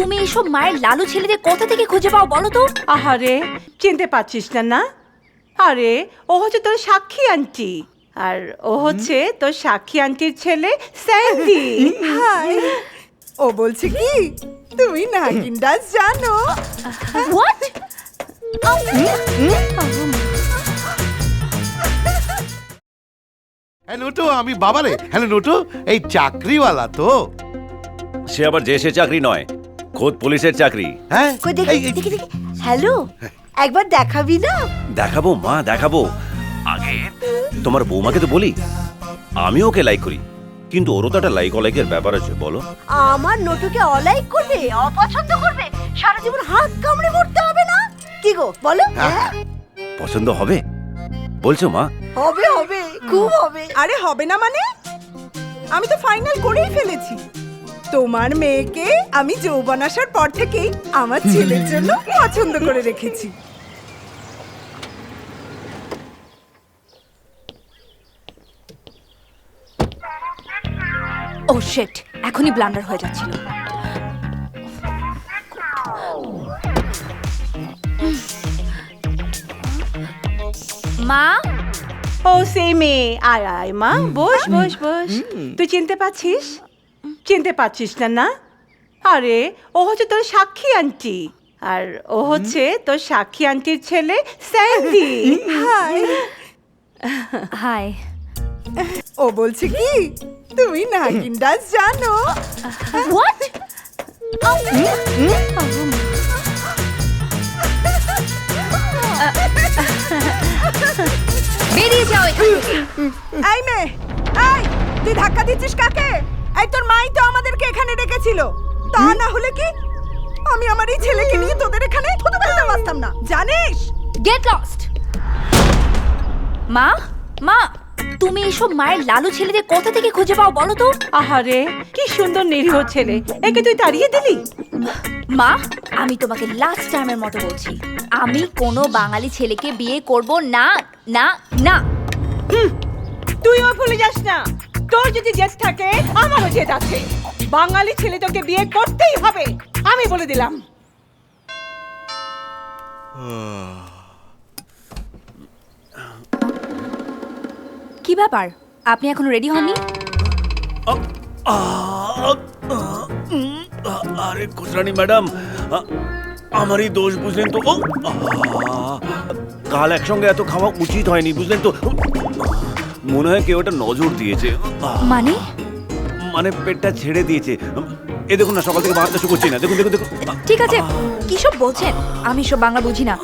তুমি এসব মায়ের লালু ছেলেদের কোথা থেকে খুঁজে পাও বলো তো? আহারে, চিনতে পারছিস না না? আরে ও হচ্ছে তোর সাক্ষী আন্টি, আর ও হচ্ছে তোর সাক্ষী আন্টির ছেলে স্যান্ডি। হাই, ও বলছে কি তুমি নাগিন ডান্স জানো? হোয়াট? হ্যাঁ নোটো, আমি বাবারে। হ্যালো নোটো, এই চাকরিওয়ালা তো? সে আবার যে সে চাকরি নয়, খোদ পুলিশের চাকরি। হ্যাঁ কই দেখি দেখি দেখি। হ্যালো, একবার দেখাবি না? দেখাবো মা, দেখাবো। আগে তোমার বৌমাকে তো বলি আমি ওকে লাইক করি, কিন্তু ওরও তো একটা লাইক অলাইকের ব্যাপার আছে, বলো। আমার নোটুকে অলাইক করবে, অপছন্দ করবে, সারা জীবন হাত কামড়ে মরতে হবে না? কি গো বলো? পছন্দ হবে বলছো মা? হবে হবে, খুব হবে। আরে হবে না মানে? আমি তো ফাইনাল করেই ফেলেছি। তোমার মেয়েকে আমি যৌবন আসার পর থেকেই আমার ছেলের জন্য পছন্দ করে রেখেছি। ও শিট, এখনই ব্লান্ডার হয়ে যাচ্ছিল। মা, ও সেই মেয়ে, আয় আয় মা, বস বস বস। তুই চিনতে পারছিস? চিনতে পারছিস না না? আরে ও হচ্ছে তোর সাক্ষী আন্টি, আর ও হচ্ছে তোর সাক্ষী আন্টির ছেলে স্যান্ডি। High, high. ও বলছে কি তুমি নাগিন ডান্স জানো? হোয়াট? বেরিয়ে যাও এখান থেকে। এই মেয়ে, এই তুই ধাক্কা দিচ্ছিস কাকে? এই তোর মাই তো আমাদেরকে এখানে ডেকেছিল, তা না হলে কি আমি আমার এই ছেলেকে নিয়ে তোদের এখানে থুতু ফেলতে পারতাম না, জানিস? Get lost. মা, মা, তুমি এসব মায়ের লালু ছেলেদের কোথা থেকে খুঁজে পাও বলো তো? আহারে, কি সুন্দর নিরীহ ছেলে, একে তুই তাড়িয়ে দিলি? মা, আমি তোমাকে লাস্ট টাইমের মতো বলছি, আমি কোনো বাঙালি ছেলেকে বিয়ে করব না, না, না। তুইও ভুলে যাস না, তোর যদি জেদ থাকে আমারও জেদ আছে। বাঙালি ছেলে তোকে বিয়ে করতেই হবে, আমি বলে দিলাম। কি ব্যাপার, আপনি এখনো রেডি হননি? আরে খুচরানি ম্যাডাম, আমারই দোষ বুঝলেন তো। কাল একসঙ্গে এত খাওয়া উচিত হয়নি, বুঝলেন তো। মনে হয় কেউ একটা নজর দিয়েছে, মানে? মানে পেটটা ছেড়ে দিয়েছে। এ দেখুন না, সকাল থেকে ভাতটা শুকোচ্ছি না, দেখুন দেখুন দেখুন। ঠিক আছে, কি সব বলছেন? আমি সব বাংলা বুঝি না,